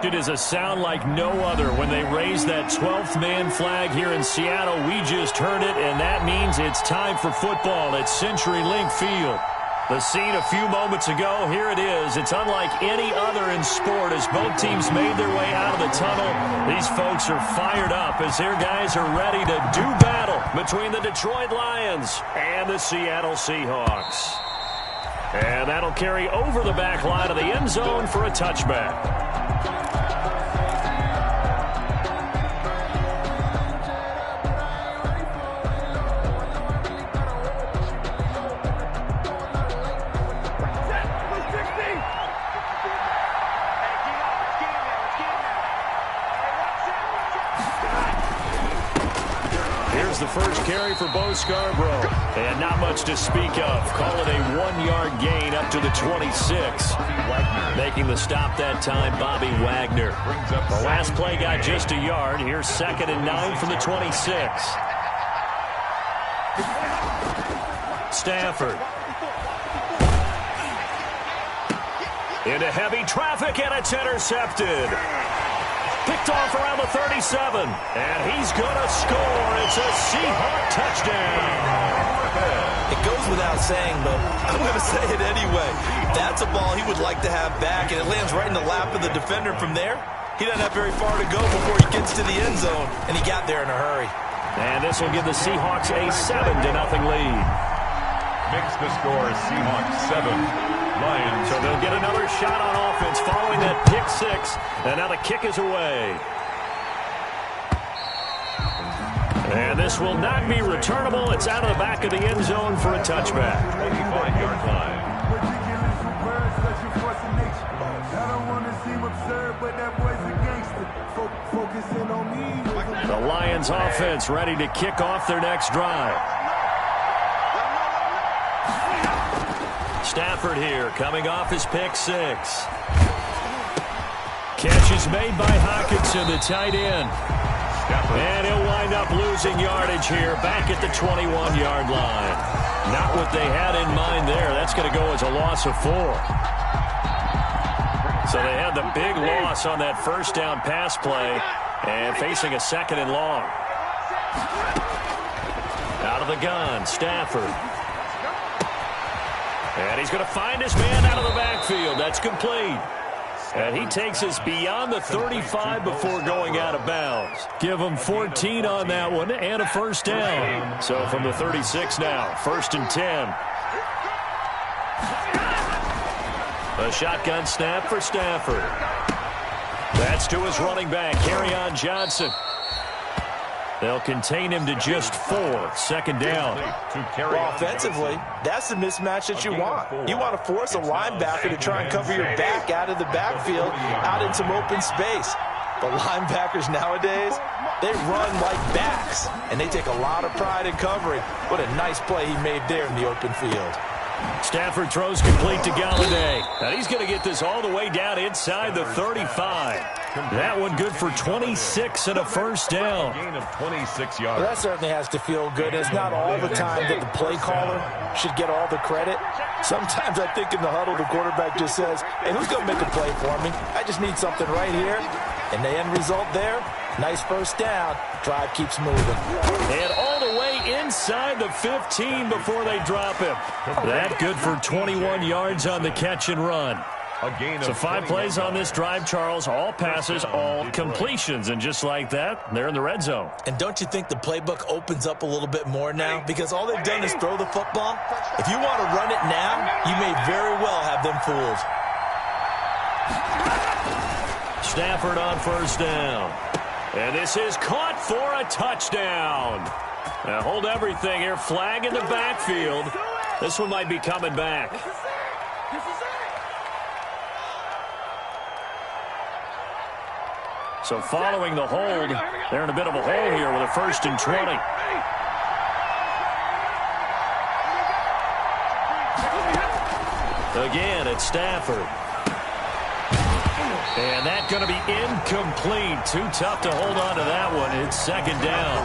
It is a sound like no other when they raise that 12th man flag here in Seattle. We just heard it, and that means it's time for football at CenturyLink Field. The scene a few moments ago, here it is. It's unlike any other in sport as both teams made their way out of the tunnel. These folks are fired up as their guys are ready to do battle between the Detroit Lions and the Seattle Seahawks. And that'll carry over the back line of the end zone for a touchback. The first carry for Bo Scarborough. And not much to speak of. Call it a 1-yard gain up to the 26. Making the stop that time, Bobby Wagner. The last play got just a yard. Here's 2nd and 9 from the 26. Stafford. Into heavy traffic, and it's intercepted. Picked off around the 37, and he's going to score. It's a Seahawk touchdown. It goes without saying, but I'm going to say it anyway. That's a ball he would like to have back, and it lands right in the lap of the defender from there. He doesn't have very far to go before he gets to the end zone, and he got there in a hurry. And this will give the Seahawks a 7-0 lead. Makes the score Seahawks 7. Lions. So they'll get another shot on offense following that pick 6. And now the kick is away. And this will not be returnable. It's out of the back of the end zone for a touchback. 25-yard line. The Lions offense ready to kick off their next drive. Stafford here, coming off his pick 6. Catch is made by Hockenson, the tight end. And he'll wind up losing yardage here, back at the 21-yard line. Not what they had in mind there. That's going to go as a loss of 4. So they had the big loss on that first down pass play, and facing a 2nd and long. Out of the gun, Stafford. And he's going to find his man out of the backfield. That's complete. And he takes us beyond the 35 before going out of bounds. Give him 14 on that one and a first down. So from the 36 now, 1st and 10. A shotgun snap for Stafford. That's to his running back, Kerryon Johnson. They'll contain him to just 4. 2nd down. Well, offensively, that's the mismatch that you want. You want to force a linebacker to try and cover your back out of the backfield, out in some open space. The linebackers nowadays, they run like backs, and they take a lot of pride in covering. What a nice play he made there in the open field. Stafford throws complete to Galladay. Now he's going to get this all the way down inside the 35. That one good for 26 and a first down. Gain of 26 yards. Well, that certainly has to feel good. It's not all the time that the play caller should get all the credit. Sometimes I think in the huddle the quarterback just says, hey, who's going to make a play for me? I just need something right here. And the end result there, nice first down. Drive keeps moving. And all the way inside the 15 before they drop him. That good for 21 yards on the catch and run. So 5 plays on this drive, Charles. All passes, all completions. And just like that, they're in the red zone. And don't you think the playbook opens up a little bit more now? Because all they've done is throw the football. If you want to run it now, you may very well have them fooled. Stafford on first down. And this is caught for a touchdown. Now hold everything here. Flag in the backfield. This one might be coming back. So following the hold, they're in a bit of a hole here with a 1st and 20. Again, it's Stafford. And that's going to be incomplete. Too tough to hold on to that one. It's 2nd down.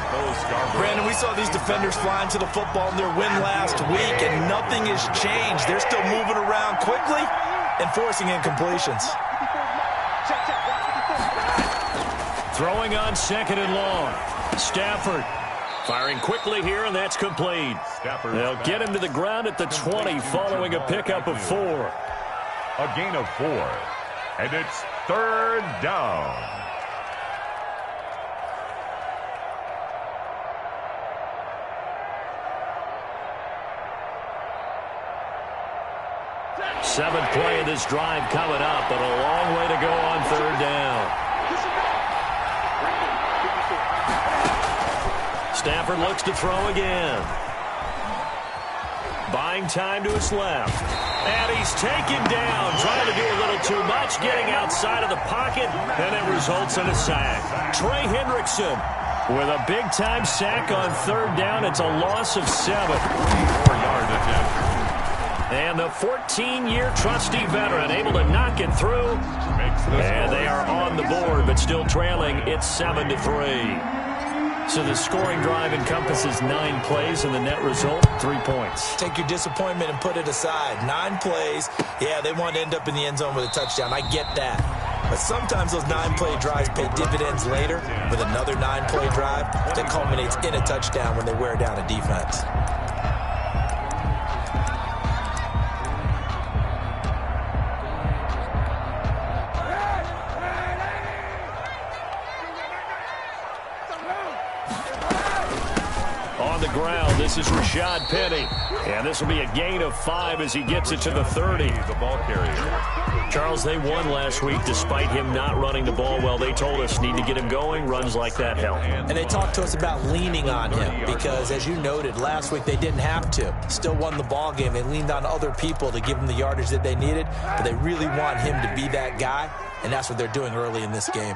Brandon, we saw these defenders flying to the football in their win last week, and nothing has changed. They're still moving around quickly and forcing incompletions. Throwing on 2nd and long. Stafford firing quickly here, and that's complete. They'll get him to the ground at the 20 following a pickup of 4. A gain of 4. And it's 3rd down. Seventh play of this drive coming up, but a long way to go on 3rd down. Stafford looks to throw again. Buying time to his left. And he's taken down, trying to do a little too much, getting outside of the pocket, and it results in a sack. Trey Hendrickson with a big-time sack on 3rd down. It's a loss of 7. 4-yard attempt. And the 14-year trusty veteran able to knock it through. And they are on the board, but still trailing. It's 7-3. So the scoring drive encompasses 9 plays, and the net result, 3 points. Take your disappointment and put it aside. 9 plays. Yeah, they want to end up in the end zone with a touchdown. I get that. But sometimes those 9-play drives pay dividends later with another 9-play drive that culminates in a touchdown when they wear down a defense. On the ground, this is Rashad Penny. And this will be a gain of 5 as he gets it to the 30. The ball carrier. Charles, they won last week despite him not running the ball well. They told us need to get him going. Runs like that help. And they talked to us about leaning on him because, as you noted, last week they didn't have to. Still won the ball game. They leaned on other people to give them the yardage that they needed. But they really want him to be that guy, and that's what they're doing early in this game.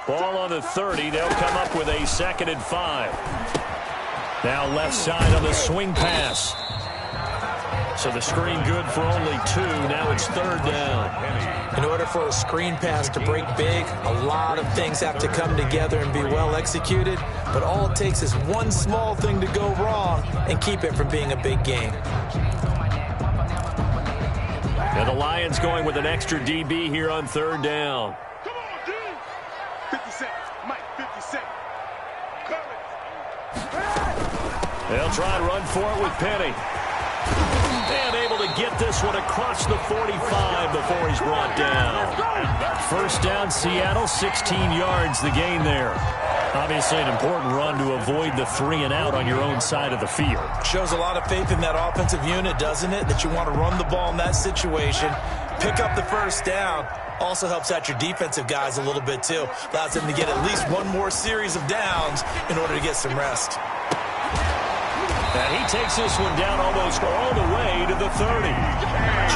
Ball on the 30. They'll come up with a 2nd and 5. Now left side on the swing pass. So the screen good for only 2. Now it's 3rd down. In order for a screen pass to break big, a lot of things have to come together and be well executed. But all it takes is one small thing to go wrong and keep it from being a big gain. And the Lions going with an extra DB here on 3rd down. Come on, dude. 50 seconds. Mike, 50 seconds. They'll try and run for it with Penny. And able to get this one across the 45 before he's brought down. 1st down, Seattle, 16 yards the gain there. Obviously an important run to avoid the 3 and out on your own side of the field. Shows a lot of faith in that offensive unit, doesn't it? That you want to run the ball in that situation. Pick up the 1st down. Also helps out your defensive guys a little bit too. Allows them to get at least one more series of downs in order to get some rest. And he takes this one down almost all the way to the 30.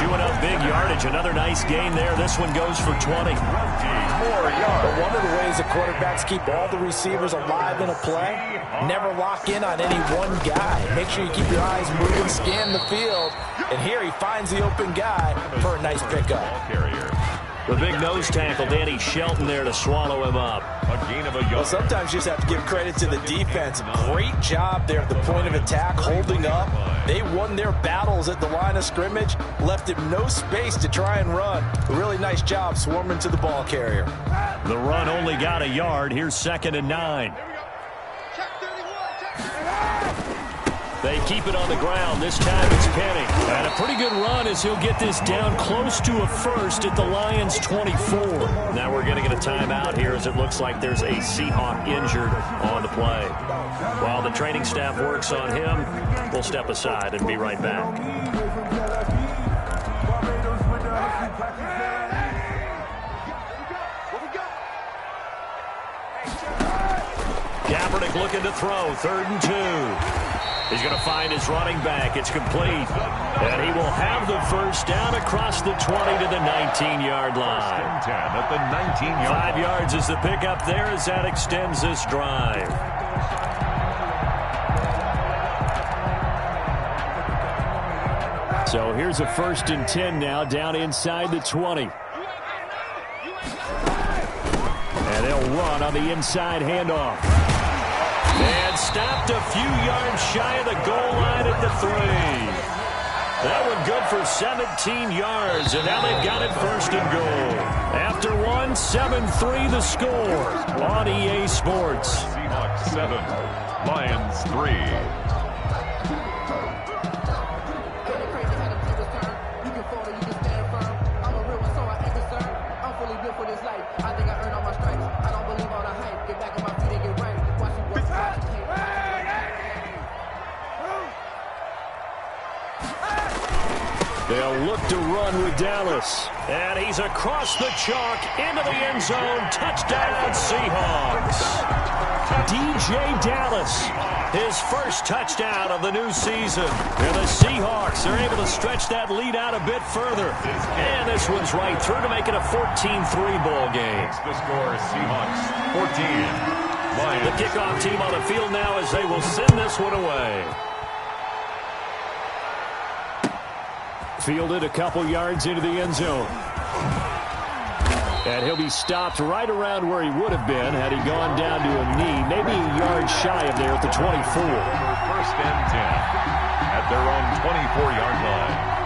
Chewing up big yardage. Another nice gain there. This one goes for 20. 4 yards. But one of the ways the quarterbacks keep all the receivers alive in a play, never lock in on any one guy. Make sure you keep your eyes moving, scan the field. And here he finds the open guy for a nice pickup. Carrier. The big nose tackle, Danny Shelton there to swallow him up. A gain of a yard. Well, sometimes you just have to give credit to the defense. Great job there at the point of attack, holding up. They won their battles at the line of scrimmage, left him no space to try and run. A really nice job swarming to the ball carrier. The run only got a yard. Here's 2nd and 9. They keep it on the ground. This time it's Penny. And a pretty good run as he'll get this down close to a 1st at the Lions' 24. Now we're going to get a timeout here as it looks like there's a Seahawk injured on the play. While the training staff works on him, we'll step aside and be right back. Kaepernick looking to throw. 3rd and 2. He's going to find his running back. It's complete. And he will have the 1st down across the 20 to the 19-yard line. 10 at the 19-yard 5 yards is the pickup there as that extends this drive. So here's a 1st and 10 now down inside the 20. And they'll run on the inside handoff. And stopped a few yards shy of the goal line at the 3. That one good for 17 yards, and now they've got it first and goal. After one, 7-3 the score on EA Sports. Seahawks 7, Lions 3. They'll look to run with Dallas. And he's across the chalk into the end zone. Touchdown, Seahawks. DJ Dallas, his first touchdown of the new season. And the Seahawks are able to stretch that lead out a bit further. And this one's right through to make it a 14-3 ball game. The score is Seahawks 14, Lions. The kickoff team on the field now as they will send this one away. Fielded a couple yards into the end zone. And he'll be stopped right around where he would have been had he gone down to a knee, maybe a yard shy of there at the 24. First and 10 at their own 24-yard line.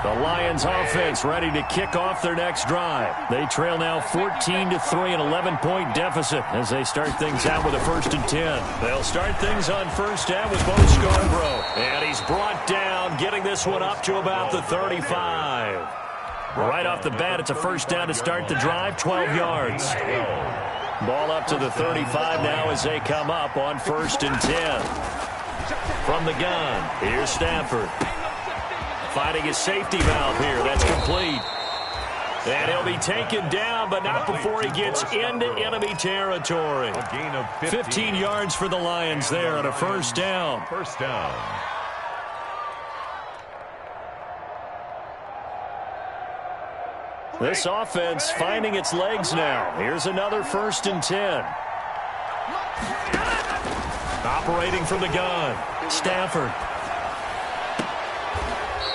The Lions offense ready to kick off their next drive. They trail now 14-3, an 11-point deficit as they start things out with a 1st and 10. They'll start things on first down with Bo Scarborough. And he's brought down, getting this one up to about the 35. Right off the bat, it's a first down to start the drive, 12 yards. Ball up to the 35 now as they come up on 1st and 10. From the gun, here's Stafford. Finding his safety valve here. That's complete. And he'll be taken down, but not before he gets into enemy territory. A gain of 15 yards for the Lions there on a first down. First down. This offense finding its legs now. Here's another 1st and 10. Operating from the gun, Stafford.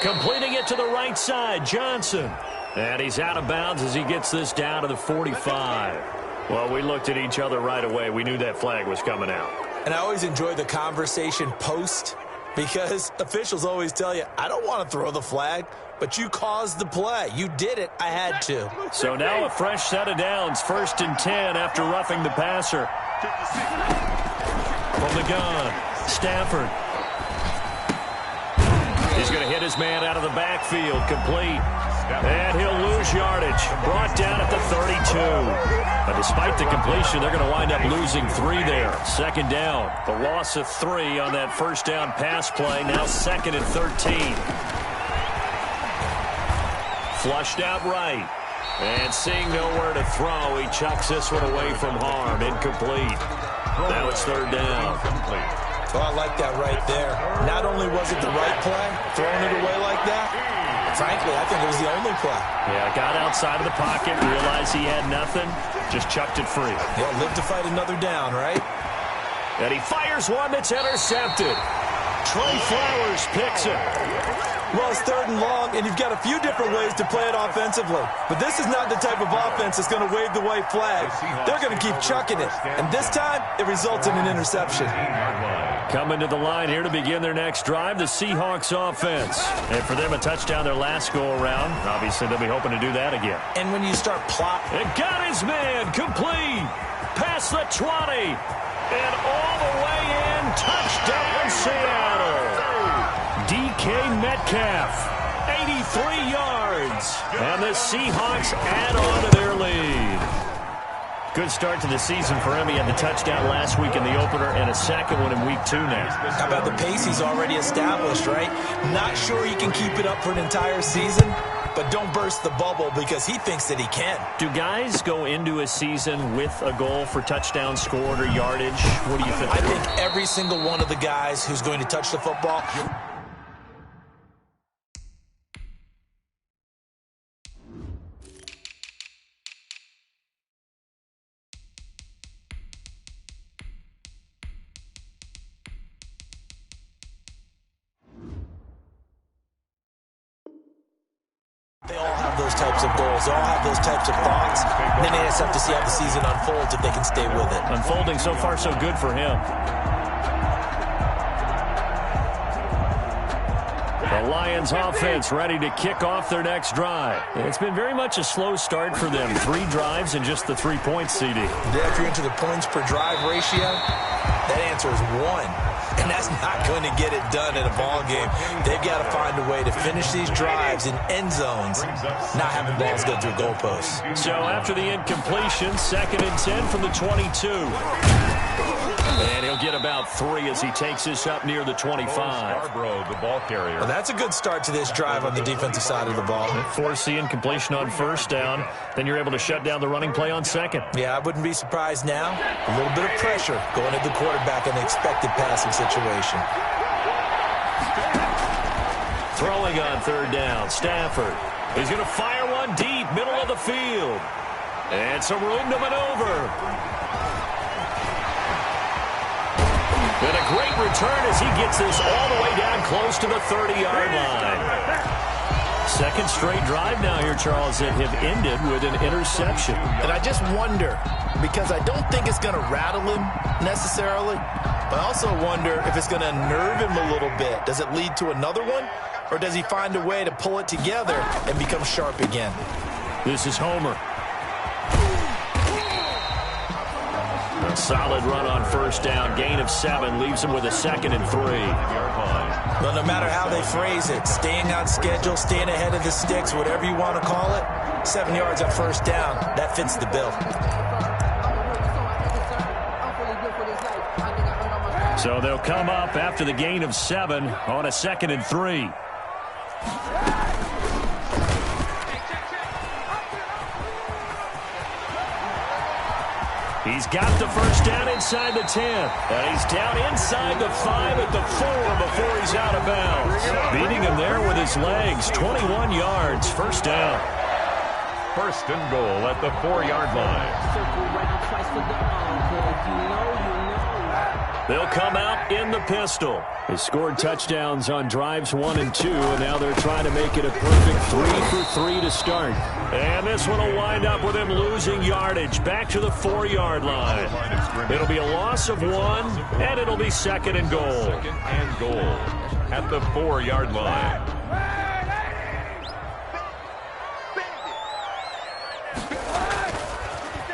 Completing it to the right side, Johnson. And he's out of bounds as he gets this down to the 45. Well, we looked at each other right away. We knew that flag was coming out. And I always enjoy the conversation post because officials always tell you, I don't want to throw the flag, but you caused the play. You did it. I had to. So now a fresh set of downs, 1st and 10 after roughing the passer. From the gun, Stafford. He's going to hit his man out of the backfield, complete. And he'll lose yardage. Brought down at the 32. But despite the completion, they're going to wind up losing 3 there. 2nd down. The loss of 3 on that first down pass play. Now 2nd and 13. Flushed out right. And seeing nowhere to throw, he chucks this one away from harm. Incomplete. Now it's 3rd down. Well, I like that right there. Not only was it the right play, throwing it away like that, frankly, I think it was the only play. Yeah, got outside of the pocket, realized he had nothing, just chucked it free. Yeah, live to fight another down, right? And he fires one that's intercepted. Trey Flowers picks it. Well, it's 3rd and long, and you've got a few different ways to play it offensively. But this is not the type of offense that's going to wave the white flag. They're going to keep chucking it. And this time, it results in an interception. Coming to the line here to begin their next drive, the Seahawks offense. And for them, a touchdown their last go-around. Obviously, they'll be hoping to do that again. And when you start plotting. It got his man complete. Past the 20. And all the way in. Touchdown, Seattle. DK Metcalf, 83 yards. And the Seahawks add on to their lead. Good start to the season for him. He had the touchdown last week in the opener and a second one in week 2 now. How about the pace he's already established, right? Not sure he can keep it up for an entire season, but don't burst the bubble because he thinks that he can. Do guys go into a season with a goal for touchdown scored or yardage? What do you think? I think every single one of the guys who's going to touch the football they all have those types of goals. They all have those types of thoughts. And then they just have to see how the season unfolds if they can stay with it. Unfolding so far so good for him. The The Lions offense ready to kick off their next drive. It's been very much a slow start for them. 3 drives and just the 3 points, CD. Yeah, if you're into the points per drive ratio, that answer is 1. And that's not going to get it done in a ball game. They've got to find a way to finish these drives in end zones, not having balls go through goalposts. So after the incompletion, 2nd and 10 from the 22. And he'll get about 3 as he takes this up near the 25. Scarborough, the ball carrier. Well, that's a good start to this drive on the defensive side of the ball. Force the incompletion on 1st down. Then you're able to shut down the running play on 2nd. Yeah, I wouldn't be surprised now. A little bit of pressure going at the quarterback in an expected passing situation. Throwing on 3rd down, Stafford. He's going to fire one deep, middle of the field. And some room to maneuver. And a great return as he gets this all the way down close to the 30-yard line. 2nd straight drive now here, Charles, that have ended with an interception. And I just wonder, because I don't think it's going to rattle him necessarily, but I also wonder if it's going to unnerve him a little bit. Does it lead to another one, or does he find a way to pull it together and become sharp again? This is Homer. A solid run on 1st down. Gain of 7 leaves him with a 2nd and 3. Well, no matter how they phrase it, staying on schedule, staying ahead of the sticks, whatever you want to call it, 7 yards on 1st down, that fits the bill. So they'll come up after the gain of 7 on a 2nd and 3. He's got the 1st down inside the 10. And he's down inside the 5 at the 4 before he's out of bounds. Beating him there with his legs. 21 yards. 1st down. 1st and goal at the 4-yard line. They'll come out in the pistol. They scored touchdowns on drives 1 and 2, and now they're trying to make it a perfect 3 for 3 to start. And this one will wind up with him losing yardage back to the 4-yard line. It'll be a loss of 1, and it'll be 2nd and goal. 2nd and goal at the 4-yard line.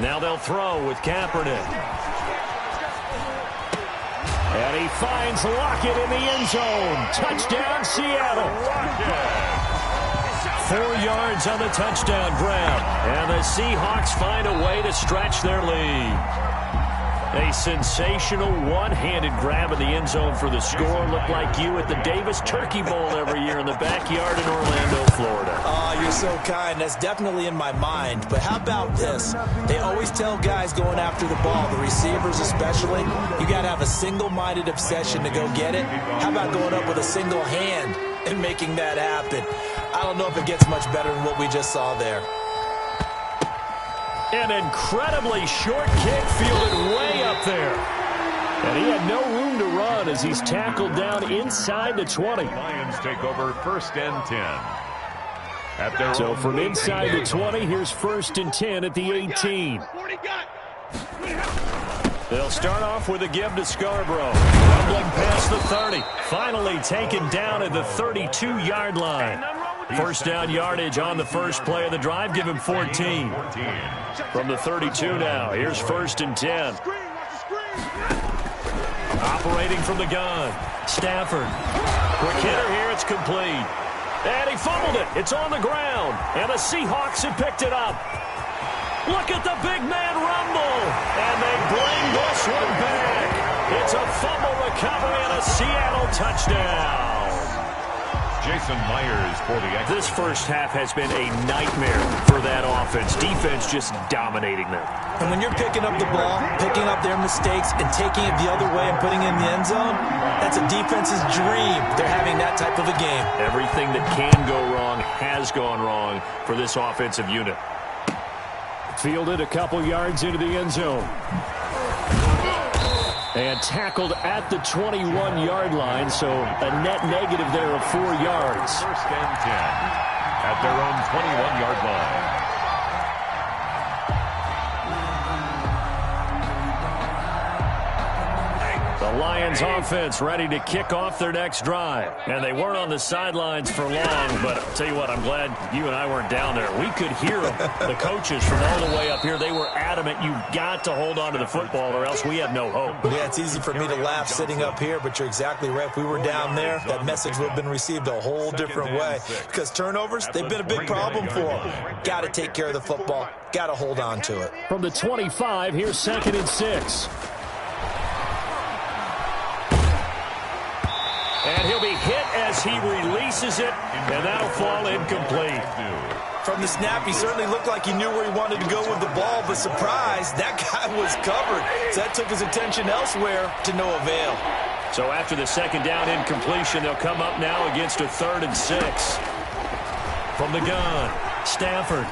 Now they'll throw with Kaepernick. And he finds Lockett in the end zone. Touchdown, Seattle. 4 yards on the touchdown grab. And the Seahawks find a way to stretch their lead. A sensational one-handed grab in the end zone for the score. Looked like you at the Davis Turkey Bowl every year in the backyard in Orlando, Florida. Oh, you're so kind. That's definitely in my mind. But how about this? They always tell guys going after the ball, the receivers especially, you got to have a single-minded obsession to go get it. How about going up with a single hand and making that happen? I don't know if it gets much better than what we just saw there. An incredibly short kick fielded way up there. And he had no room to run as he's tackled down inside the 20. Lions take over 1st and 10. So from inside the 20, here's 1st and 10 at the 18. They'll start off with a give to Scarborough. Rumbling past the 30. Finally taken down at the 32-yard line. 1st down yardage on the first play of the drive. Give him 14. From the 32 now. Here's 1st and 10. Operating from the gun. Stafford. Quick hitter here. It's complete. And he fumbled it. It's on the ground. And the Seahawks have picked it up. Look at the big man rumble. And they bring this one back. It's a fumble recovery and a Seattle touchdown. Jason Myers for the extra. This first half has been a nightmare for that offense. Defense just dominating them. And when you're picking up the ball, picking up their mistakes, and taking it the other way and putting it in the end zone, that's a defense's dream. They're having that type of a game. Everything that can go wrong has gone wrong for this offensive unit. Fielded a couple yards into the end zone. And tackled at the 21-yard line, so a net negative there of 4 yards. 1st and 10 at their own 21-yard line. The Lions offense ready to kick off their next drive. And they weren't on the sidelines for long, but I'll tell you what, I'm glad you and I weren't down there. We could hear them. The coaches from all the way up here, they were adamant, you've got to hold on to the football or else we have no hope. Yeah, it's easy for me to laugh sitting up here, but you're exactly right. If we were down there, that message would have been received a whole different way. Because turnovers, they've been a big problem for them. Got to take care of the football. Got to hold on to it. From the 25, here's 2nd and 6. And he'll be hit as he releases it, and that'll fall incomplete. From the snap, he certainly looked like he knew where he wanted to go with the ball, but surprise, that guy was covered. So that took his attention elsewhere to no avail. So after the 2nd down incompletion, they'll come up now against a 3rd and 6. From the gun, Stafford.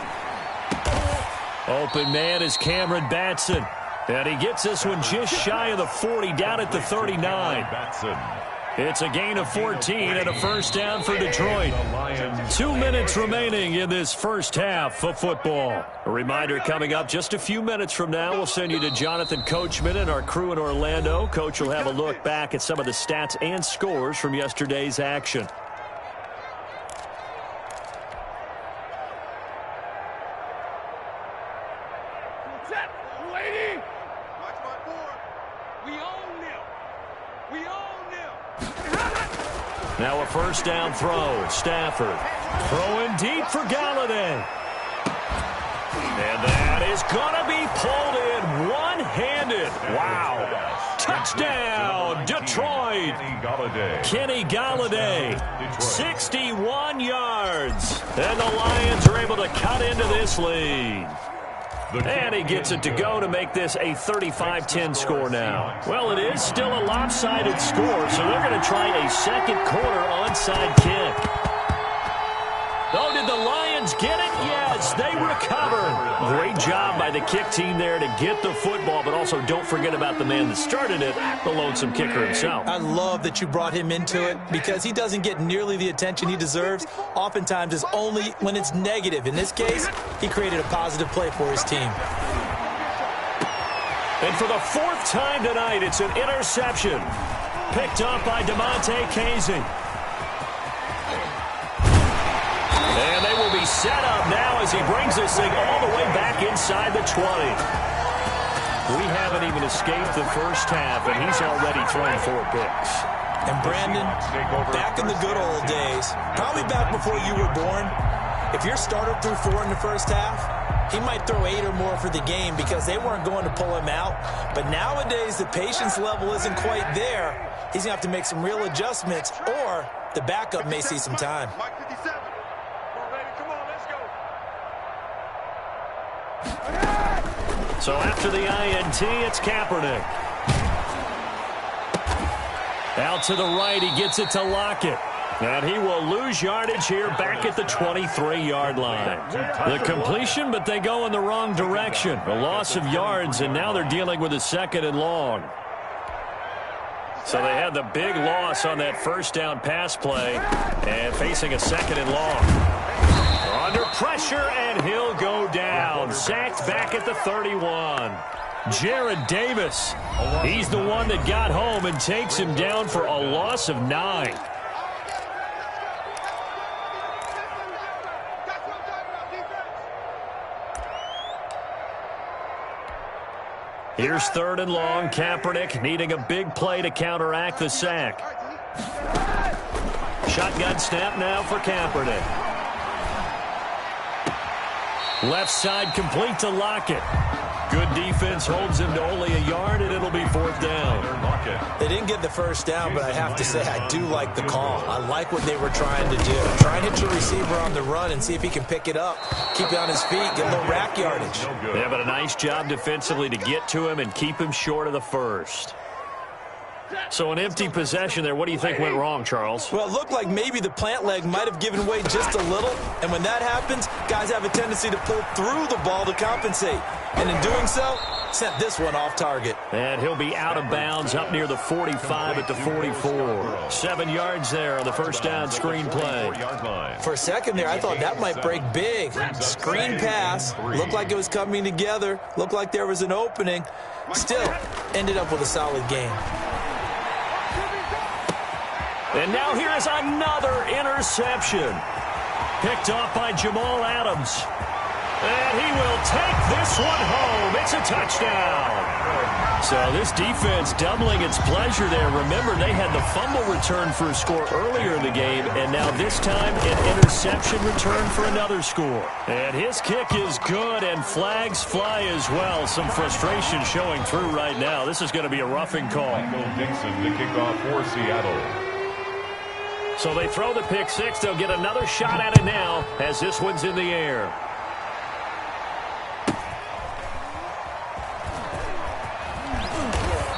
Open man is Cameron Batson. And he gets this one just shy of the 40, down at the 39. It's a gain of 14 and a 1st down for Detroit. 2 minutes remaining in this first half of football. A reminder coming up just a few minutes from now, we'll send you to Jonathan Coachman and our crew in Orlando. Coach will have a look back at some of the stats and scores from yesterday's action. Now a 1st down throw. Stafford throwing deep for Galladay. And that is going to be pulled in one-handed. Wow. Touchdown, Detroit. Kenny Galladay, 61 yards. And the Lions are able to cut into this lead. And he gets it to go to make this a 35-10 score now. Well, it is still a lopsided score, so they're going to try a 2nd quarter onside kick. Oh, did the Lions get it? Yes, they recovered. Great job by the kick team there to get the football, but also don't forget about the man that started it, the lonesome kicker himself. I love that you brought him into it because he doesn't get nearly the attention he deserves. Oftentimes it's only when it's negative. In this case, he created a positive play for his team. And for the 4th time tonight, it's an interception. Picked up by DeMonte Casey. And they will be set up now as he brings this thing all the way back inside the 20. We haven't even escaped the first half, and he's already thrown 4 picks. And Brandon, back in the good old days, probably back before you were born, if your starter threw 4 in the first half, he might throw 8 or more for the game because they weren't going to pull him out. But nowadays, the patience level isn't quite there. He's going to have to make some real adjustments, or the backup may see some time. So after the INT, it's Kaepernick. Out to the right, he gets it to Lockett. And he will lose yardage here back at the 23-yard line. The completion, but they go in the wrong direction. A loss of yards, and now they're dealing with a 2nd and long. So they had the big loss on that 1st down pass play and facing a 2nd and long. Under pressure, and he'll go down. Sacked back at the 31. Jared Davis, he's the one that got home and takes him down for a loss of 9. Here's 3rd and long. Kaepernick needing a big play to counteract the sack. Shotgun snap now for Kaepernick. Left side complete to Lockett. Good defense holds him to only a yard, and it'll be 4th down. They didn't get the 1st down, but I have to say I do like the call. I like what they were trying to do. Try and hit your receiver on the run and see if he can pick it up, keep it on his feet, get a little rack yardage. Yeah, but a nice job defensively to get to him and keep him short of the 1st. So an empty possession there. What do you think went wrong, Charles? Well, it looked like maybe the plant leg might have given way just a little. And when that happens, guys have a tendency to pull through the ball to compensate. And in doing so, sent this one off target. And he'll be out of bounds up near the 45 at the 44. 7 yards there on the 1st down screen play. For a second there, I thought that might break big. Screen pass. Looked like it was coming together. Looked like there was an opening. Still, ended up with a solid game. And now here is another interception. Picked off by Jamal Adams. And he will take this one home. It's a touchdown. So this defense doubling its pleasure there. Remember, they had the fumble return for a score earlier in the game, and now this time an interception return for another score. And his kick is good, and flags fly as well. Some frustration showing through right now. This is going to be a roughing call. Michael Dixon to kick off for Seattle. So they throw the pick six. They'll get another shot at it now as this one's in the air.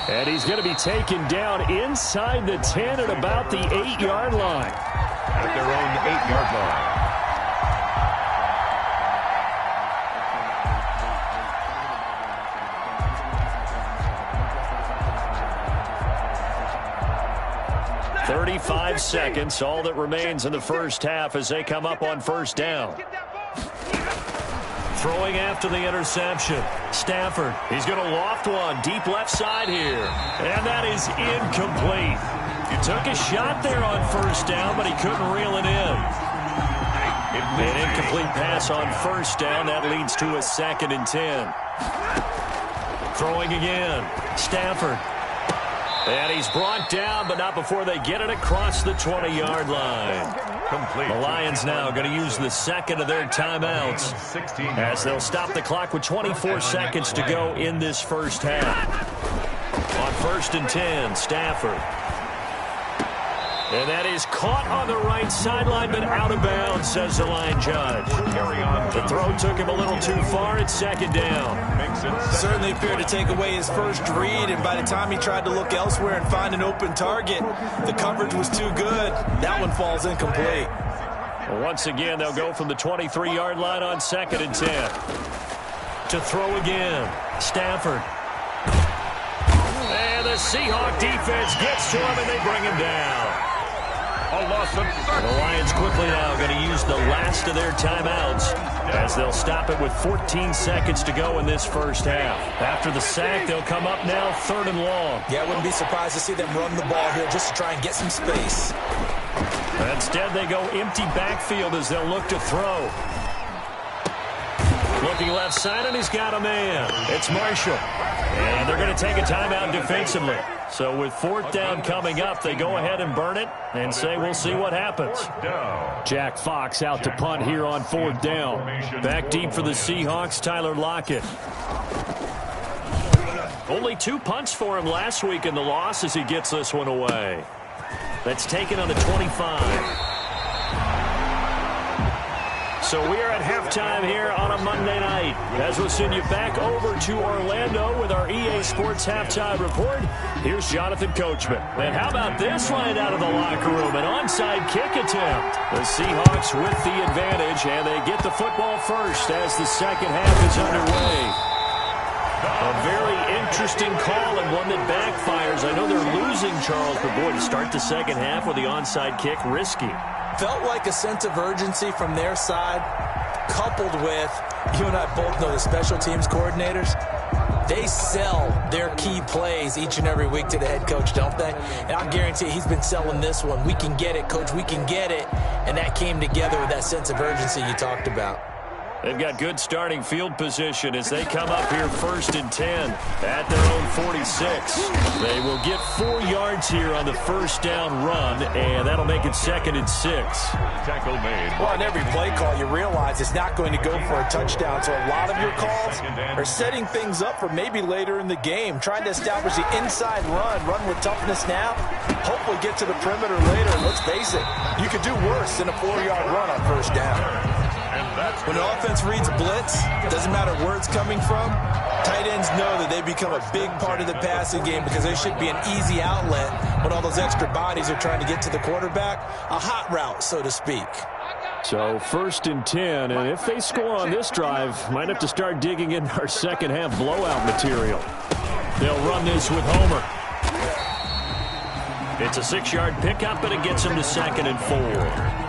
And he's going to be taken down inside the 10 at about the 8-yard line. At their own 8-yard line. 35 seconds, all that remains in the first half as they come up on first down. Throwing after the interception. Stafford, he's going to loft one deep left side here. And that is incomplete. He took a shot there on first down, but he couldn't reel it in. An incomplete pass on first down. That leads to a 2nd and 10. Throwing again. Stafford. And he's brought down, but not before they get it across the 20-yard line. Complete. The Lions now going to use the second of their timeouts as they'll stop the clock with 24 seconds to go in this first half. On 1st and 10, Stafford. And that is caught on the right sideline, but out of bounds, says the line judge. The throw took him a little too far. It's 2nd down. Certainly appeared to take away his first read, and by the time he tried to look elsewhere and find an open target, the coverage was too good. That one falls incomplete. Well, once again, they'll go from the 23-yard line on 2nd and 10. To throw again, Stafford. And the Seahawk defense gets to him, and they bring him down. A loss of 30. The Lions quickly now going to use the last of their timeouts as they'll stop it with 14 seconds to go in this first half. After the sack, they'll come up now 3rd and long. Yeah, I wouldn't be surprised to see them run the ball here just to try and get some space. Instead, they go empty backfield as they'll look to throw. Looking left side, and he's got a man. It's Marshall. And they're going to take a timeout defensively. So with 4th down coming up, they go ahead and burn it and say we'll see what happens. Jack Fox out to punt here on 4th down. Back deep for the Seahawks, Tyler Lockett. Only 2 punts for him last week in the loss as he gets this one away. That's taken on the 25. So we are at halftime here on a Monday night. As we'll send you back over to Orlando with our EA Sports Halftime Report, here's Jonathan Coachman. And how about this right out of the locker room? An onside kick attempt. The Seahawks with the advantage, and they get the football first as the second half is underway. A very interesting call and one that backfires. I know they're losing, Charles, but boy, to start the second half with the onside kick, risky. Felt like a sense of urgency from their side, coupled with, you and I both know the special teams coordinators, they sell their key plays each and every week to the head coach, don't they? And I guarantee he's been selling this one. We can get it, coach, we can get it. And that came together with that sense of urgency you talked about. They've got good starting field position as they come up here 1st and 10 at their own 46. They will get 4 yards here on the first down run, and that'll make it 2nd and 6. Tackle made. Well, on every play call, you realize it's not going to go for a touchdown. So a lot of your calls are setting things up for maybe later in the game, trying to establish the inside run with toughness now, hopefully get to the perimeter later. And let's face it, you could do worse than a 4-yard run on first down. When an offense reads blitz, doesn't matter where it's coming from, tight ends know that they become a big part of the passing game because they should be an easy outlet when all those extra bodies are trying to get to the quarterback. A hot route, so to speak. So 1st and 10, and if they score on this drive, might have to start digging in our second half blowout material. They'll run this with Homer. It's a 6-yard pickup, and it gets him to 2nd and 4.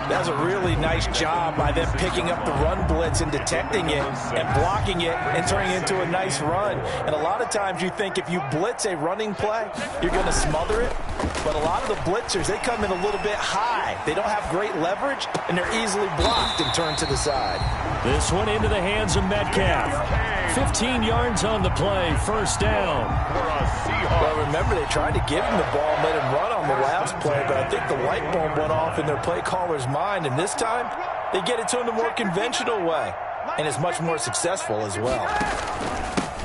That's a really nice job by them picking up the run blitz and detecting it and blocking it and turning it into a nice run. And a lot of times you think if you blitz a running play, you're going to smother it. But a lot of the blitzers, they come in a little bit high. They don't have great leverage, and they're easily blocked and turned to the side. This one into the hands of Metcalf. 15 yards on the play, first down. Well, remember, they tried to give him the ball and let him run on the last play, but I think the light bulb went off in their play caller's mind, and this time they get it to him the more conventional way, and it's much more successful as well.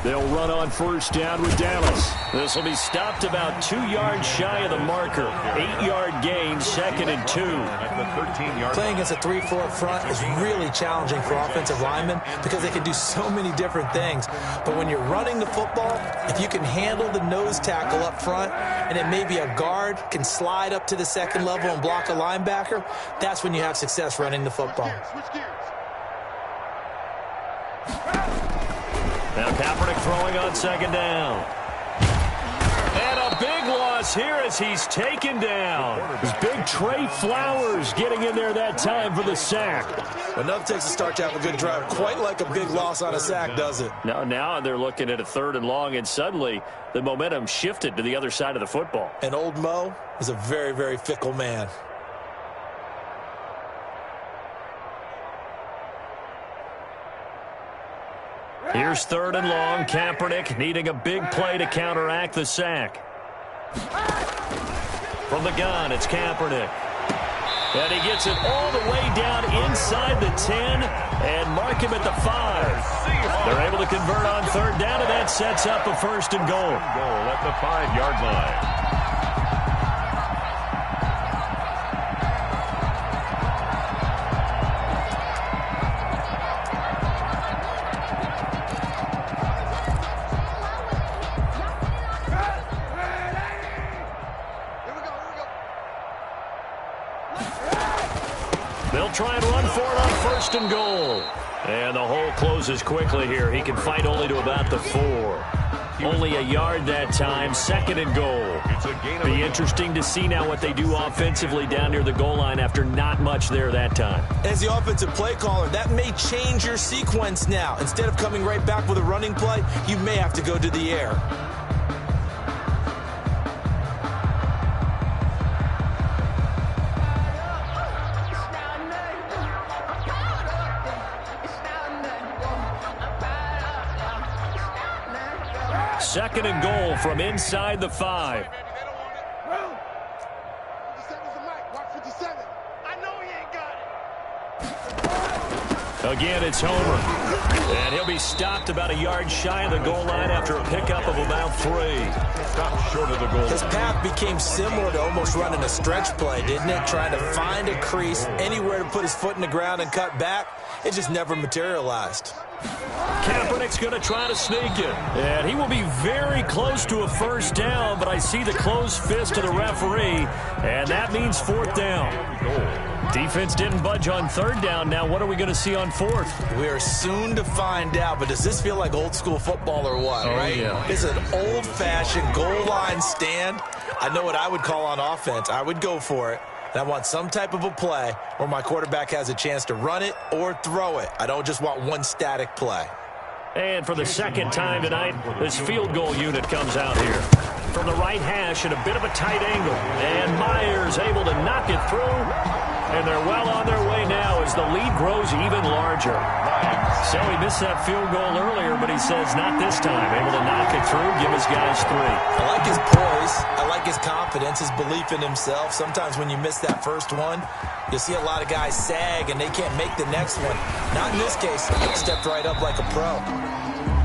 They'll run on first down with Dallas. This will be stopped about 2 yards shy of the marker. 8-yard gain, 2nd and 2. Playing against a 3-4 front is really challenging for offensive linemen because they can do so many different things. But when you're running the football, if you can handle the nose tackle up front and then maybe a guard can slide up to the second level and block a linebacker, that's when you have success running the football. Now Kaepernick throwing on second down. And a big loss here as he's taken down. It's big Trey Flowers getting in there that time for the sack. Enough takes a start to have a good drive. Quite like a big loss on a sack, does it? Now they're looking at a 3rd and long, and suddenly the momentum shifted to the other side of the football. And old Mo is a very, very fickle man. Here's 3rd and long. Kaepernick needing a big play to counteract the sack. From the gun, it's Kaepernick. And he gets it all the way down inside the 10 and mark him at the 5. They're able to convert on 3rd down, and that sets up a 1st and goal. Goal at the 5-yard line. They'll try and run for it on 1st and goal. And the hole closes quickly here. He can fight only to about the 4. Only a yard that time, 2nd and goal. Be interesting to see now what they do offensively down near the goal line after not much there that time. As the offensive play caller, that may change your sequence now. Instead of coming right back with a running play, you may have to go to the air. Second and goal from inside the 5. Again, it's Homer. And he'll be stopped about a yard shy of the goal line after a pickup of about 3. Stopped short of the goal. His path became similar to almost running a stretch play, didn't it? Trying to find a crease, anywhere to put his foot in the ground and cut back. It just never materialized. Kaepernick's going to try to sneak it. And he will be very close to a 1st down, but I see the closed fist of the referee, and that means 4th down. Defense didn't budge on 3rd down. Now what are we going to see on 4th? We are soon to find out, but does this feel like old school football or what, right? Yeah. It's an old-fashioned goal line stand. I know what I would call on offense. I would go for it. And I want some type of a play where my quarterback has a chance to run it or throw it. I don't just want one static play. And for the 2nd time tonight, this field goal unit comes out here. From the right hash at a bit of a tight angle. And Myers able to knock it through. And they're well on their way now as the lead grows even larger. So he missed that field goal earlier, but he says not this time. Able to knock it through, give his guys 3. I like his poise. I like his confidence, his belief in himself. Sometimes when you miss that first one, you see a lot of guys sag and they can't make the next one. Not in this case. He stepped right up like a pro.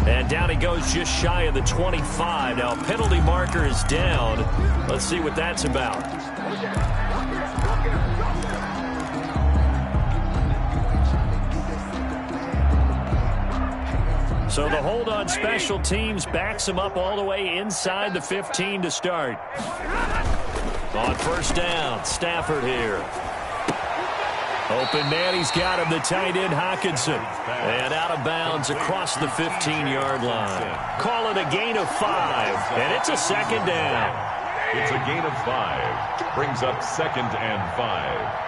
And down he goes just shy of the 25. Now penalty marker is down. Let's see what that's about. So the hold on special teams backs him up all the way inside the 15 to start. On 1st down, Stafford here. Open man, he's got him, the tight end Hockenson. And out of bounds across the 15-yard line. Call it a gain of 5, and it's a 2nd down. It's a gain of 5. Brings up 2nd and 5.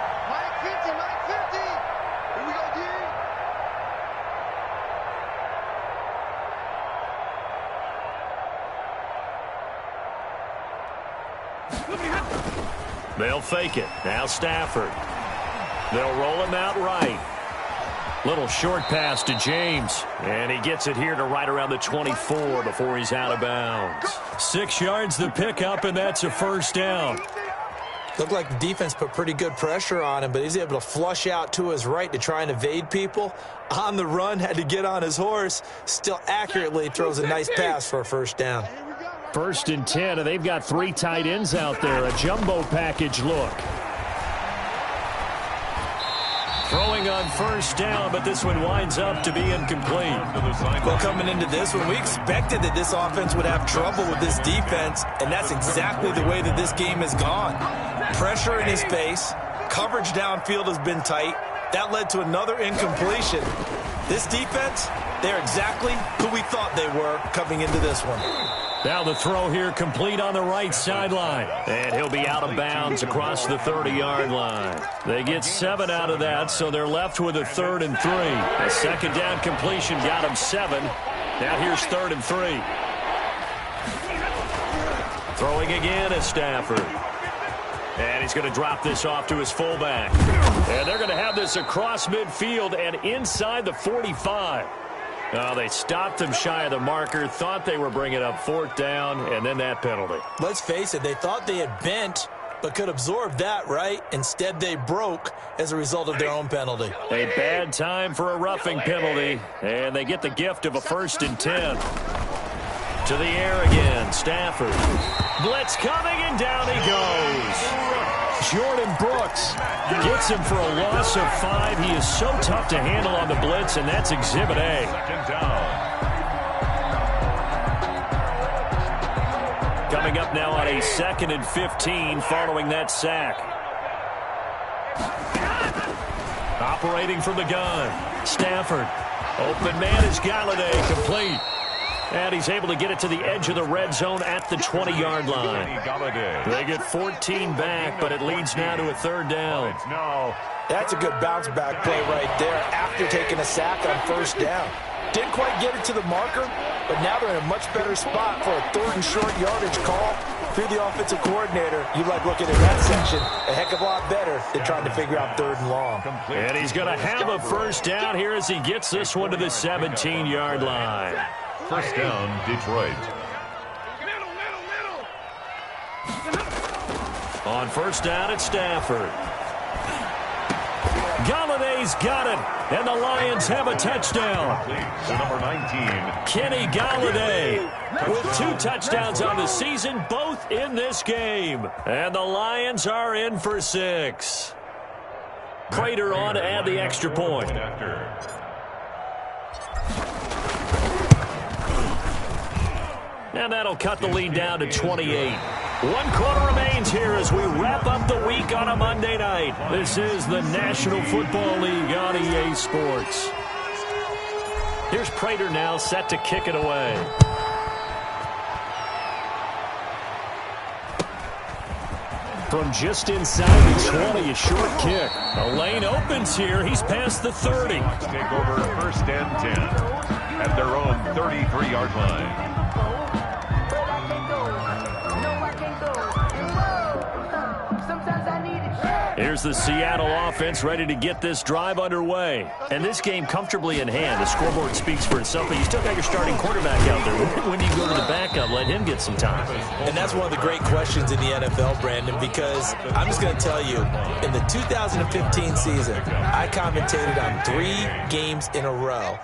They'll fake it. Now Stafford. They'll roll him out right. Little short pass to James. And he gets it here to right around the 24 before he's out of bounds. 6 yards the pickup, and that's a first down. Looked like the defense put pretty good pressure on him, but he's able to flush out to his right to try and evade people. On the run, had to get on his horse. Still accurately throws a nice pass for a first down. 1st and 10, and they've got 3 tight ends out there. A jumbo package look. Throwing on first down, but this one winds up to be incomplete. Well, coming into this one, we expected that this offense would have trouble with this defense, and that's exactly the way that this game has gone. Pressure in his face. Coverage downfield has been tight. That led to another incompletion. This defense, they're exactly who we thought they were coming into this one. Now the throw here complete on the right sideline. And he'll be out of bounds across the 30-yard line. They get 7 out of that, so they're left with a 3rd and 3. A second down completion got him 7. Now here's 3rd and 3. Throwing again is Stafford. And he's going to drop this off to his fullback. And they're going to have this across midfield and inside the 45. Oh, they stopped him shy of the marker, thought they were bringing up 4th down, and then that penalty. Let's face it, they thought they had bent, but could absorb that, right? Instead, they broke as a result of their own penalty. A bad time for a roughing penalty, and they get the gift of a 1st and 10. To the air again, Stafford. Blitz coming, and down he goes. Jordan Brooks gets him for a loss of 5. He is so tough to handle on the blitz, and that's Exhibit A. Second down. Coming up now on a 2nd and 15 following that sack. Operating from the gun. Stafford. Open man is Galladay, complete. And he's able to get it to the edge of the red zone at the 20-yard line. They get 14 back, but it leads now to a 3rd down. That's a good bounce-back play right there after taking a sack on 1st down. Didn't quite get it to the marker, but now they're in a much better spot for a 3rd and short yardage call. Through the offensive coordinator, you like looking at that section a heck of a lot better than trying to figure out 3rd and long. And he's going to have a first down here as he gets this one to the 17-yard line. First down, Detroit. On first down, it's Stafford. Galladay's got it, and the Lions have a touchdown. To number 19. Kenny Galladay with 2 touchdowns on the season, both in this game. And the Lions are in for 6. Prater on to add the extra point. And that'll cut the lead down to 28. 1 quarter remains here as we wrap up the week on a Monday night. This is the National Football League on EA Sports. Here's Prater now set to kick it away. From just inside the 20, a short kick. The lane opens here. He's past the 30. Take over 1st and 10 at their own 33-yard line. Here's the Seattle offense ready to get this drive underway. And this game comfortably in hand. The scoreboard speaks for itself, but you still got your starting quarterback out there. When do you go to the backup, let him get some time? And that's one of the great questions in the NFL, Brandon, because I'm just going to tell you, in the 2015 season, I commentated on 3 games in a row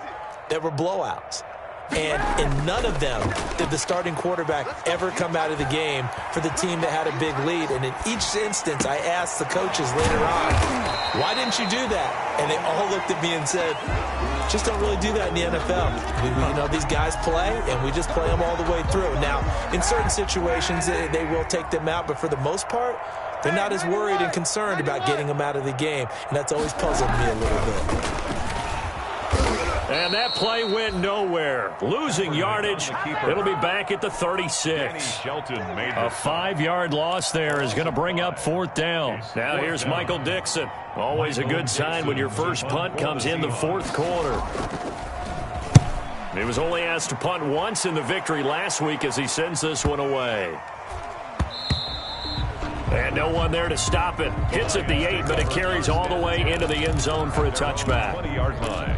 that were blowouts. And in none of them did the starting quarterback ever come out of the game for the team that had a big lead. And in each instance, I asked the coaches later on, why didn't you do that? And they all looked at me and said, just don't really do that in the NFL. You know, these guys play, and we just play them all the way through. Now, in certain situations, they will take them out, but for the most part, they're not as worried and concerned about getting them out of the game. And that's always puzzled me a little bit. And that play went nowhere. Losing yardage. It'll be back at the 36. A 5-yard loss there is going to bring up 4th down. Now here's Michael Dixon. Always a good sign when your first punt comes in the 4th quarter. He was only asked to punt once in the victory last week as he sends this one away. And no one there to stop it. Hits at the 8, but it carries all the way into the end zone for a touchback. 20-yard line.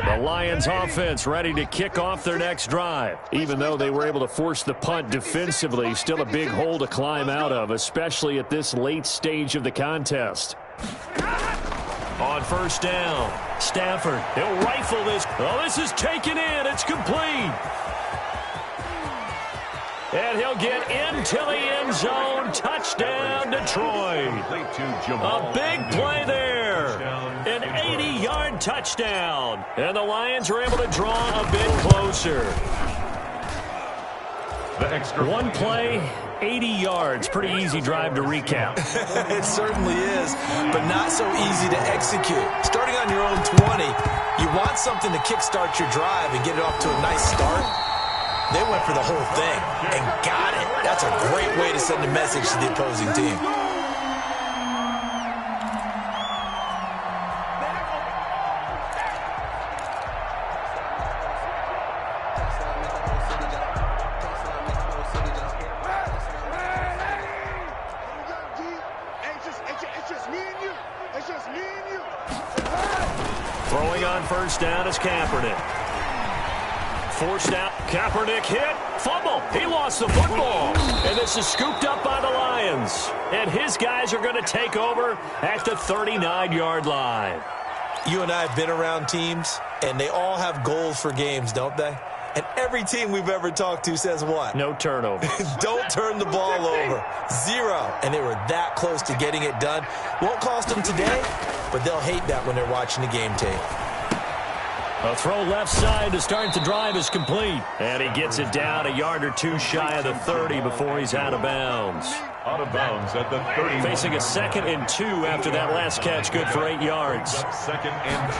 The Lions offense ready to kick off their next drive. Even though they were able to force the punt defensively, still a big hole to climb out of, especially at this late stage of the contest. On first down, Stafford, he'll rifle this. Oh, this is taken in. It's complete. And he'll get into the end zone. Touchdown, Detroit. A big play there. An 80-yard touchdown. And the Lions are able to draw a bit closer. One play, 80 yards. Pretty easy drive to recap. It certainly is, but not so easy to execute. Starting on your own 20, you want something to kickstart your drive and get it off to a nice start. They went for the whole thing and got it. That's a great way to send a message to the opposing team. Throwing on first down is Kaepernick. Forced out. Kaepernick hit. Fumble. He lost the football. And this is scooped up by the Lions. And his guys are going to take over at the 39-yard line. You and I have been around teams, and they all have goals for games, don't they? And every team we've ever talked to says what? No turnover. Don't turn the ball over. 0. And they were that close to getting it done. Won't cost them today, but they'll hate that when they're watching the game tape. A throw left side to start the drive is complete. And he gets it down a yard or two shy of the 30 before he's out of bounds. Out of bounds at the 30. Facing a 2nd and 2 after that last catch, good for 8 yards. 2nd and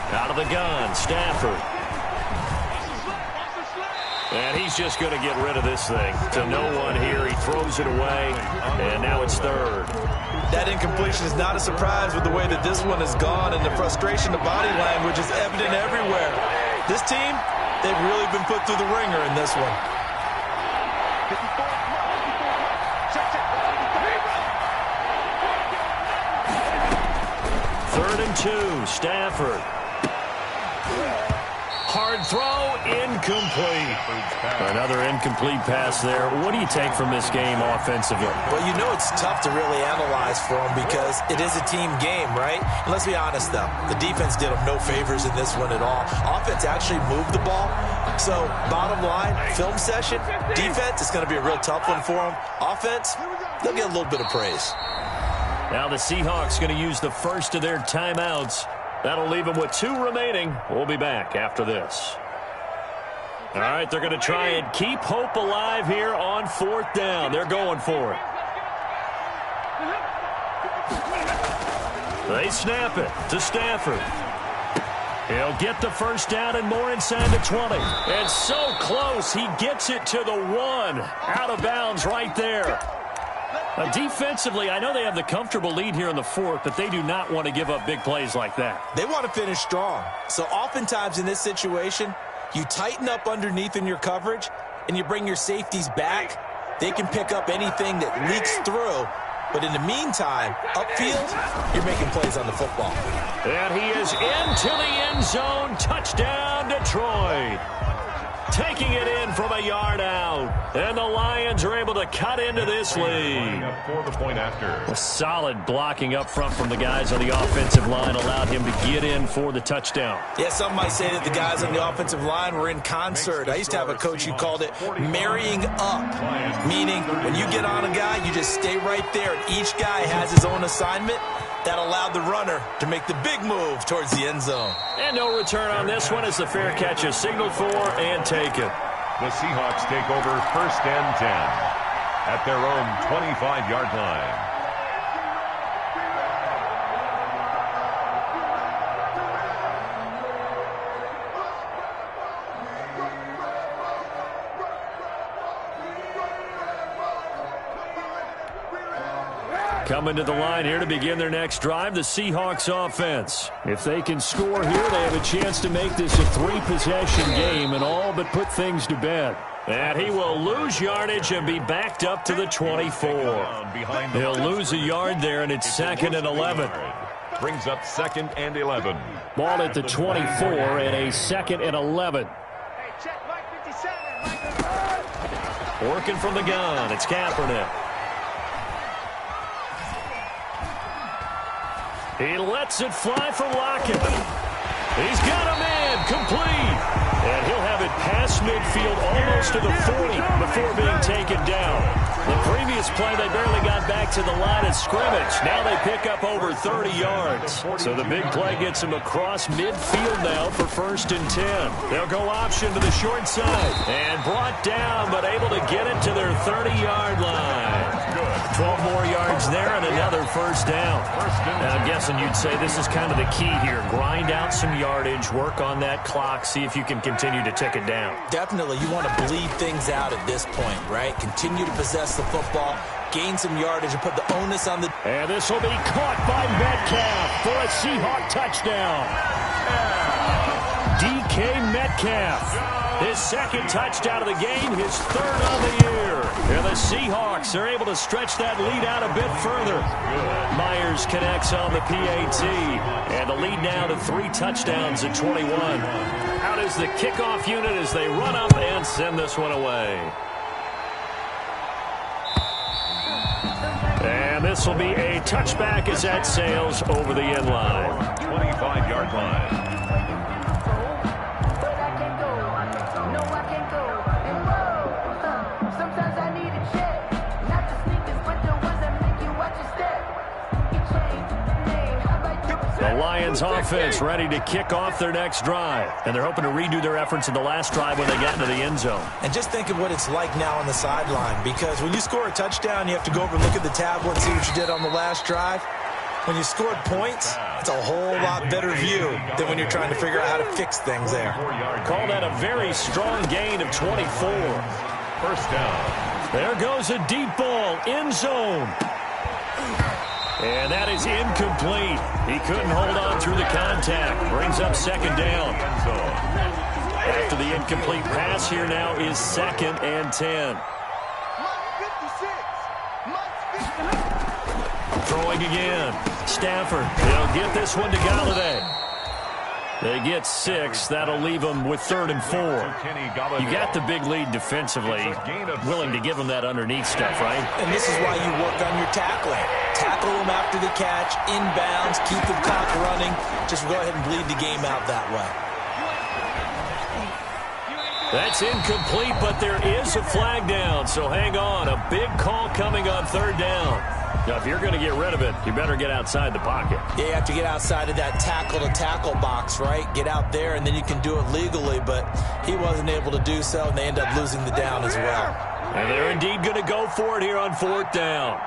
2. Out of the gun, Stafford. And he's just going to get rid of this thing. To no one here. He throws it away, and now it's 3rd. That incompletion is not a surprise with the way that this one has gone, and the frustration, the body language is evident everywhere. This team, they've really been put through the ringer in this one. Third and 2, Stafford. Hard throw, incomplete. Another incomplete pass there. What do you take from this game offensively? Well, you know it's tough to really analyze for them because it is a team game, right? And let's be honest, though. The defense did them no favors in this one at all. Offense actually moved the ball. So, bottom line, film session, defense is going to be a real tough one for them. Offense, they'll get a little bit of praise. Now the Seahawks going to use the first of their timeouts. That'll leave them with 2 remaining. We'll be back after this. All right, they're going to try and keep hope alive here on 4th down. They're going for it. They snap it to Stafford. He'll get the first down and more inside the 20. And so close, he gets it to the 1. Out of bounds right there. Defensively, I know they have the comfortable lead here in the 4th, but they do not want to give up big plays like that. They want to finish strong. So oftentimes in this situation, you tighten up underneath in your coverage, and you bring your safeties back. They can pick up anything that leaks through. But in the meantime, upfield, you're making plays on the football. And he is into the end zone. Touchdown, Detroit. Taking it in from a yard out. And the Lions are able to cut into this lead. For the point after. A solid blocking up front from the guys on the offensive line allowed him to get in for the touchdown. Yeah, some might say that the guys on the offensive line were in concert. I used to have a coach who called it marrying up, meaning when you get on a guy, you just stay right there, and each guy has his own assignment. That allowed the runner to make the big move towards the end zone. And no return on this one as the fair catch is signaled for and taken. The Seahawks take over 1st and 10 at their own 25-yard line. Coming to the line here to begin their next drive, the Seahawks offense. If they can score here, they have a chance to make this a 3-possession game and all but put things to bed. And he will lose yardage and be backed up to the 24. He'll lose a yard there, and it's 2nd and 11. Brings up 2nd and 11. Ball at the 24 and a 2nd and 11. Working from the gun, it's Kaepernick. He lets it fly for Lockett. He's got a man complete. And he'll have it past midfield almost to the 40 before being taken down. The previous play, they barely got back to the line of scrimmage. Now they pick up over 30 yards. So the big play gets them across midfield now for 1st and 10. They'll go option to the short side. And brought down, but able to get it to their 30-yard line. 12 more yards there and another 1st down. And I'm guessing you'd say this is kind of the key here. Grind out some yardage, work on that clock, see if you can continue to tick it down. Definitely, you want to bleed things out at this point, right? Continue to possess the football, gain some yardage, and put the onus on the... And this will be caught by Metcalf for a Seahawk touchdown. DK Metcalf. His 2nd touchdown of the game, his 3rd on the year. And the Seahawks are able to stretch that lead out a bit further. Myers connects on the PAT. And the lead now to 3 touchdowns at 21. Out is the kickoff unit as they run up and send this one away. And this will be a touchback as that sails over the end line. 25-yard line. The Lions offense ready to kick off their next drive. And they're hoping to redo their efforts in the last drive when they got into the end zone. And just think of what it's like now on the sideline, because when you score a touchdown, you have to go over and look at the tablet and see what you did on the last drive. When you scored points, it's a whole lot better view than when you're trying to figure out how to fix things there. Call that a very strong gain of 24. 1st down. There goes a deep ball, end zone. And that is incomplete. He couldn't hold on through the contact. Brings up 2nd down. After the incomplete pass, here now is 2nd and 10. Throwing again. Stafford. They'll get this one to Galladay. They get 6. That'll leave them with 3rd and 4. You got the big lead defensively. Willing to give them that underneath stuff, right? And this is why you work on your tackling. Tackle them after the catch, inbounds, keep the clock running. Just go ahead and bleed the game out that way. That's incomplete, but there is a flag down, so hang on. A big call coming on 3rd down. Now, if you're going to get rid of it, you better get outside the pocket. Yeah, you have to get outside of that tackle-to-tackle box, right? Get out there, and then you can do it legally, but he wasn't able to do so, and they end up losing the down as well. And they're indeed going to go for it here on 4th down.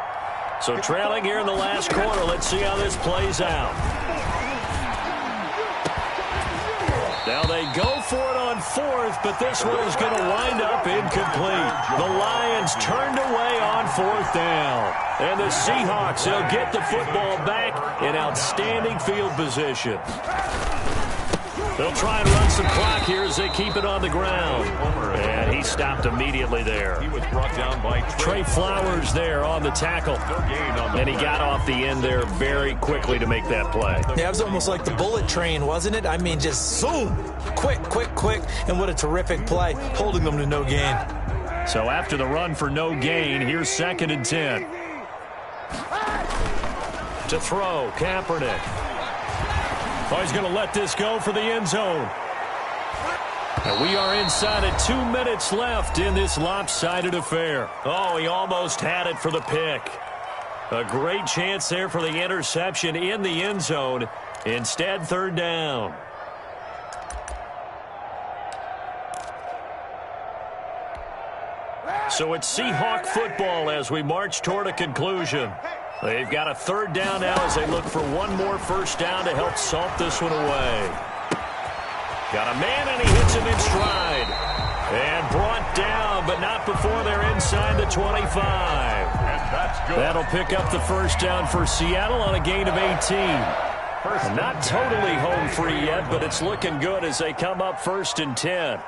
So trailing here in the last quarter, let's see how this plays out. Now they go for it on 4th, but this one is going to wind up incomplete. The Lions turned away on 4th down. And the Seahawks, they'll get the football back in outstanding field position. They'll try and run some clock here as they keep it on the ground. And he stopped immediately there. He was brought down by Trey Flowers there on the tackle. And he got off the end there very quickly to make that play. Yeah, it was almost like the bullet train, wasn't it? I mean, just zoom. Quick. And what a terrific play, holding them to no gain. So after the run for no gain, here's 2nd and 10. To throw, Kaepernick. Oh, he's going to let this go for the end zone. And we are inside of 2 minutes left in this lopsided affair. Oh, he almost had it for the pick. A great chance there for the interception in the end zone. Instead, 3rd down. So it's Seahawk football as we march toward a conclusion. They've got a 3rd down now as they look for one more 1st down to help salt this one away. Got a man, and he hits him in stride. And brought down, but not before they're inside the 25. And that's That'll pick up the first down for Seattle on a gain of 18. Not totally home free yet, but it's looking good as they come up 1st and 10.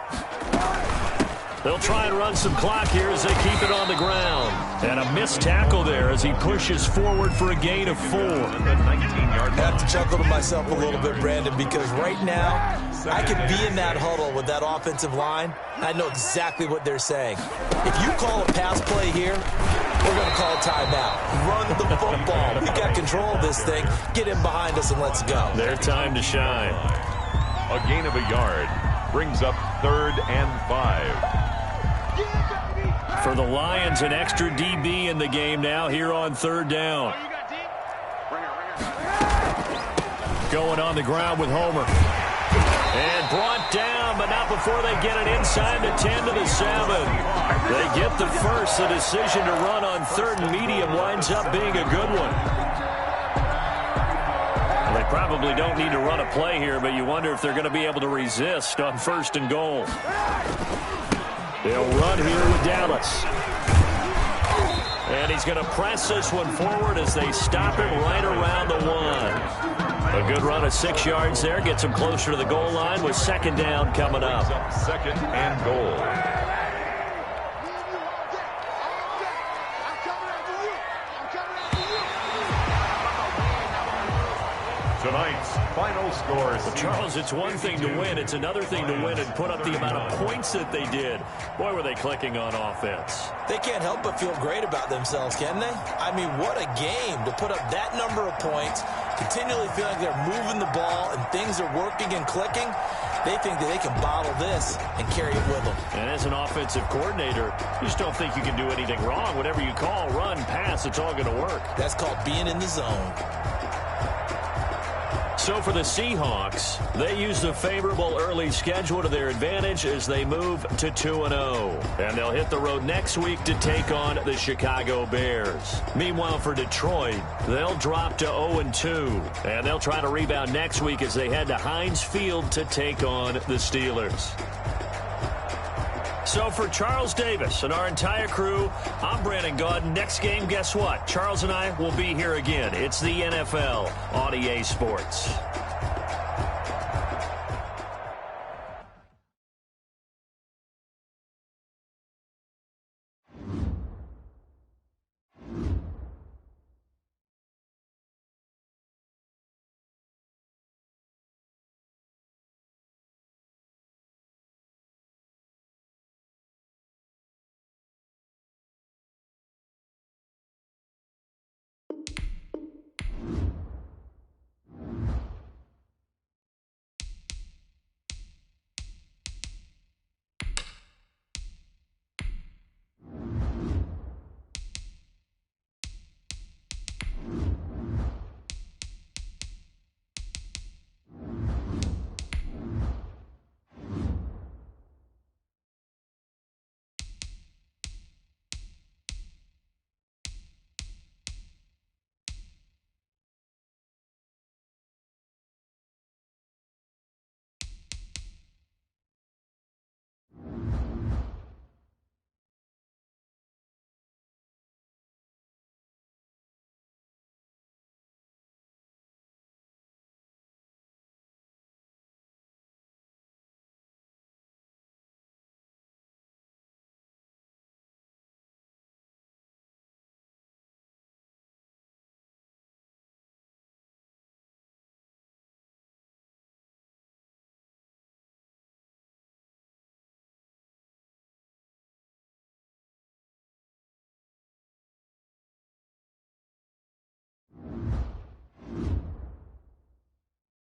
They'll try and run some clock here as they keep it on the ground. And a missed tackle there as he pushes forward for a gain of 4. I have to chuckle to myself a little bit, Brandon, because right now I could be in that huddle with that offensive line. I know exactly what they're saying. If you call a pass play here, we're going to call a timeout. Run the football. We've got control of this thing. Get in behind us and let's go. Their time to shine. A gain of a yard brings up 3rd and 5. For the Lions, an extra DB in the game now here on 3rd down. Going on the ground with Homer. And brought down, but not before they get it inside the 10 to the 7. They get the first. The decision to run on 3rd and medium winds up being a good one. Well, they probably don't need to run a play here, but you wonder if they're going to be able to resist on 1st and goal. They'll run here with Dallas. And he's going to press this one forward as they stop him right around the 1. A good run of 6 yards there. Gets him closer to the goal line with 2nd down coming up. 2nd and goal. Tonight's final scores. Well, Charles, it's one thing to win. It's another thing to win and put up the amount of points that they did. Boy, were they clicking on offense. They can't help but feel great about themselves, can they? I mean, what a game to put up that number of points, continually feel like they're moving the ball and things are working and clicking. They think that they can bottle this and carry it with them. And as an offensive coordinator, you just don't think you can do anything wrong. Whatever you call, run, pass, it's all going to work. That's called being in the zone. So for the Seahawks, they use the favorable early schedule to their advantage as they move to 2-0. And they'll hit the road next week to take on the Chicago Bears. Meanwhile, for Detroit, they'll drop to 0-2. And they'll try to rebound next week as they head to Heinz Field to take on the Steelers. So for Charles Davis and our entire crew, I'm Brandon Gaudin. Next game, guess what? Charles and I will be here again. It's the NFL on EA Sports.